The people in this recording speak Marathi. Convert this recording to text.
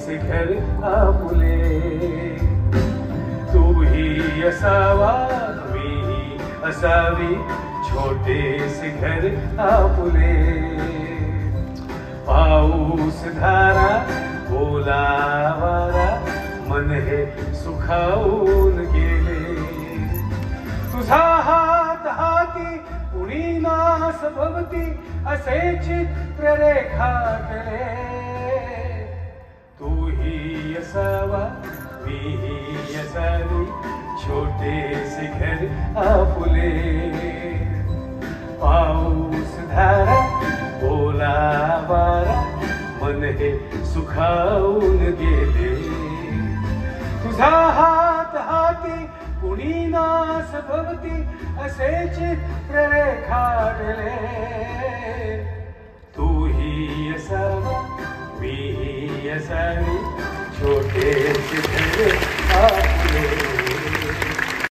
से घर आपुले. तूही असावा मीही असावी छोटेसे घर आपुले. पाऊस धारा ओला वारा मन हे सुखावून गेले. तुझा हात हाती कुणी नास भवती असे चित्र रेखाटले. तूही असावा मीही असावी छोटेसे घर आपुले. पाऊस धारा ओला वारा मन हे सुखावून गेले. तुझा हात हाती कुणी नास भवती असे चित्र रेखाटले. तूही असावा मीही असावी छोटेसे